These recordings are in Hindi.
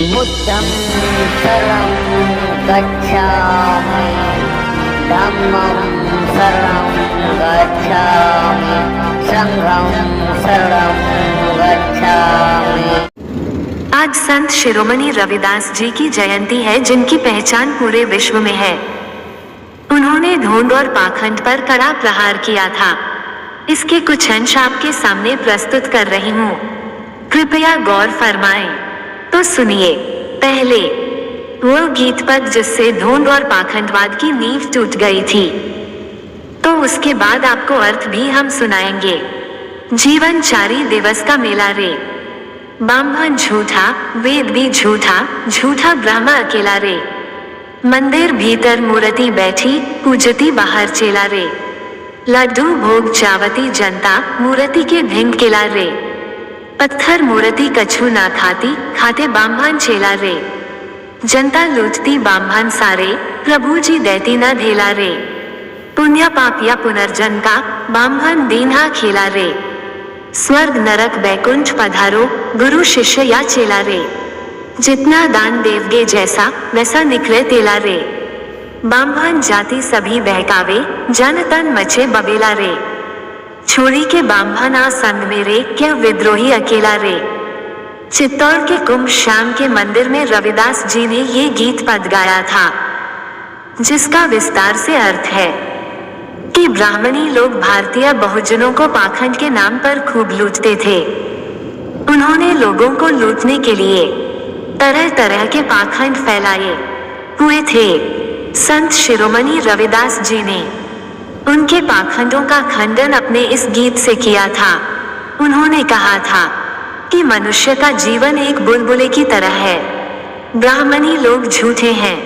बुद्धं शरणं गच्छामि, धम्मं शरणं गच्छामि, संघं शरणं गच्छामि। आज संत शिरोमणि रविदास जी की जयंती है, जिनकी पहचान पूरे विश्व में है। उन्होंने ढोंग और पाखंड पर कड़ा प्रहार किया था। इसके कुछ अंश आपके सामने प्रस्तुत कर रही हूँ, कृपया गौर फरमाएं। तो सुनिए। पहले वो गीत पद जिससे ढोंग और पाखंडवाद की नींव टूट गई थी। तो उसके बाद आपको अर्थ भी हम सुनाएंगे। जीवन 4 दिवस का मेला रे, ब्राह्मण झूठा, वेद भी झूठा, झूठा ब्रह्म अकेला रे। मंदिर भीतर मूर्ति बैठी, पूजती बाहर चेला रे। लड्डू भोग चावती जनता, मूर्ति के ढिंग केला रे। पत्थर मूर्ति कछु ना खाती, खाते ब्राह्मण चेला रे। जनता लूटती ब्राह्मण सारे, प्रभु जी देती न ढेला रे। पुण्य पाप या पुनर्जन्म का, ब्राह्मण दीन्हा खेला रे। स्वर्ग नरक बैकुंठ पधारो, गुरु शिष्य या चेला रे। जितना दान देवगे जैसा, वैसा निकले तेला रे। ब्राह्मण जाति सभी बहकावे, जन तन मचे बबेला रे। छोड़ी के ब्राह्मण आ संग मेरे, क्या विद्रोही अकेला रे। चित्तौड़ के कुंभ श्याम के मंदिर में रविदास जी ने ये गीत पद गाया था, जिसका विस्तार से अर्थ है कि ब्राह्मणी लोग भारतीय बहुजनों को पाखंड के नाम पर खूब लूटते थे। उन्होंने लोगों को लूटने के लिए तरह तरह के पाखंड फैलाए हुए थे। संत शिरोमणि रविदास जी ने उनके पाखंडों का खंडन अपने इस गीत से किया था। उन्होंने कहा था कि मनुष्य का जीवन एक बुलबुले की तरह है। ब्राह्मणी लोग झूठे हैं,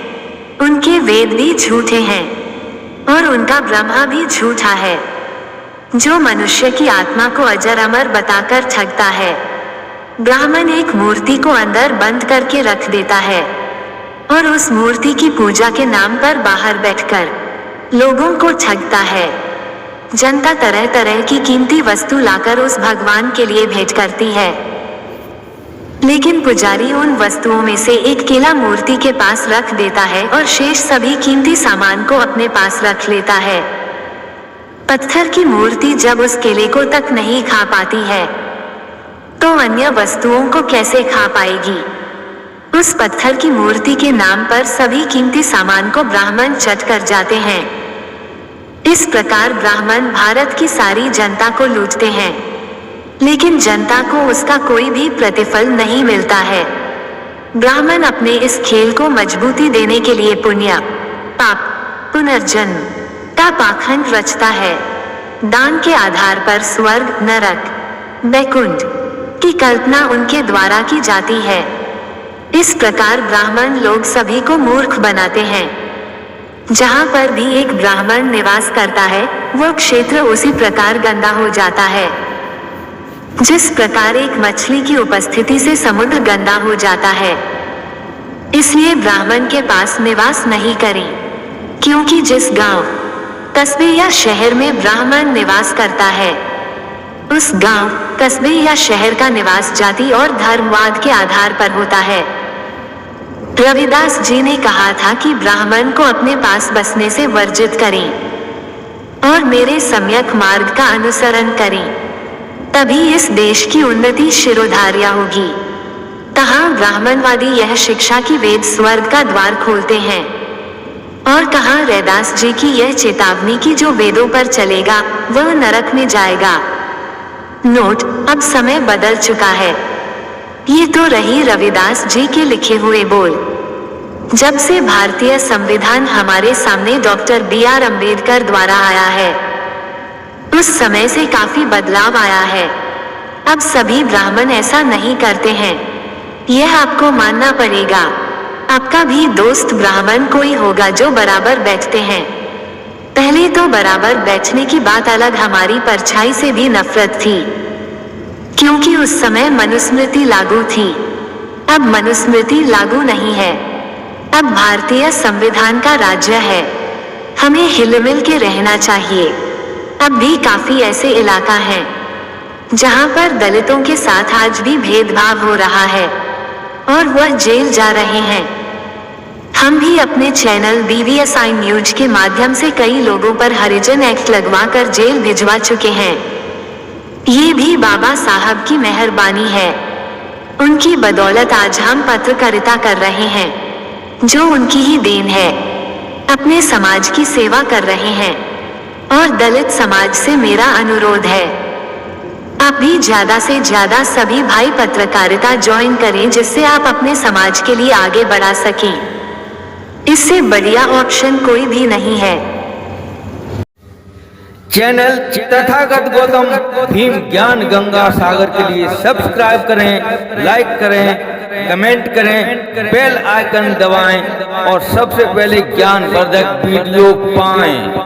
उनके वेद भी झूठे हैं और उनका ब्रह्मा भी झूठा है, जो मनुष्य की आत्मा को अजर अमर बताकर ठगता है। ब्राह्मण एक मूर्ति को अंदर बंद करके रख देता है और उस मूर्ति की पूजा के नाम पर बाहर बैठकर लोगों को ठगता है। जनता तरह तरह की कीमती वस्तु लाकर उस भगवान के लिए भेंट करती है, लेकिन पुजारी उन वस्तुओं में से एक केला मूर्ति के पास रख देता है और शेष सभी कीमती सामान को अपने पास रख लेता है। पत्थर की मूर्ति जब उस केले को तक नहीं खा पाती है, तो अन्य वस्तुओं को कैसे खा पाएगी। उस पत्थर की मूर्ति के नाम पर सभी कीमती सामान को ब्राह्मण चट कर जाते हैं। इस प्रकार ब्राह्मण भारत की सारी जनता को लूटते हैं, लेकिन जनता को उसका कोई भी प्रतिफल नहीं मिलता है। ब्राह्मण अपने इस खेल को मजबूती देने के लिए पुण्य, पाप, पुनर्जन्म का पाखंड रचता है। दान के आधार पर स्वर्ग, नरक, बैकुंठ की कल्पना उनके द्वारा की जाती है। इस प्रकार ब्राह्मण लोग सभी को मूर्ख बनाते हैं। जहाँ पर भी एक ब्राह्मण निवास करता है, वह क्षेत्र उसी प्रकार गंदा हो जाता है, जिस प्रकार एक मछली की उपस्थिति से समुद्र गंदा हो जाता है। इसलिए ब्राह्मण के पास निवास नहीं करें, क्योंकि जिस गांव, कस्बे या शहर में ब्राह्मण निवास करता है, उस गांव, कस्बे या शहर का निवास जाति और धर्मवाद के आधार पर होता है। रविदास जी ने कहा था कि ब्राह्मण को अपने पास बसने से वर्जित करें और मेरे सम्यक मार्ग का अनुसरण करें, तभी इस देश की उन्नति शिरोधार्य होगी। कहाँ ब्राह्मणवादी यह शिक्षा की वेद स्वर्ग का द्वार खोलते हैं, और कहाँ रैदास जी की यह चेतावनी की जो वेदों पर चलेगा वह नरक में जाएगा। नोट: अब समय बदल चुका है। ये तो रही रविदास जी के लिखे हुए बोल। जब से भारतीय संविधान हमारे सामने डॉक्टर B.R. अम्बेडकर द्वारा आया है, उस समय से काफी बदलाव आया है। अब सभी ब्राह्मण ऐसा नहीं करते हैं, यह आपको मानना पड़ेगा। आपका भी दोस्त ब्राह्मण कोई होगा जो बराबर बैठते हैं। पहले तो बराबर बैठने की बात अलग, हमारी परछाई से भी नफरत थी, क्योंकि उस समय मनुस्मृति लागू थी। अब मनुस्मृति लागू नहीं है, अब भारतीय संविधान का राज्य है। हमें हिलमिल के रहना चाहिए। अब भी काफी ऐसे इलाका हैं जहां पर दलितों के साथ आज भी भेदभाव हो रहा है और वह जेल जा रहे हैं। हम भी अपने चैनल BVSI न्यूज के माध्यम से कई लोगों पर हरिजन एक्ट लगवाकर जेल भिजवा चुके हैं। ये भी बाबा साहब की मेहरबानी है। उनकी बदौलत आज हम पत्रकारिता कर रहे हैं, जो उनकी ही देन है। अपने समाज की सेवा कर रहे हैं और दलित समाज से मेरा अनुरोध है, आप भी ज्यादा से ज्यादा सभी भाई पत्रकारिता ज्वाइन करें, जिससे आप अपने समाज के लिए आगे बढ़ा सकें। इससे बढ़िया ऑप्शन कोई भी नहीं है। चैनल तथागत गौतम भीम ज्ञान गंगा सागर के लिए सब्सक्राइब करें, लाइक करें, कमेंट करें, बेल आइकन दबाएं और सबसे पहले ज्ञानवर्धक वीडियो पाएं।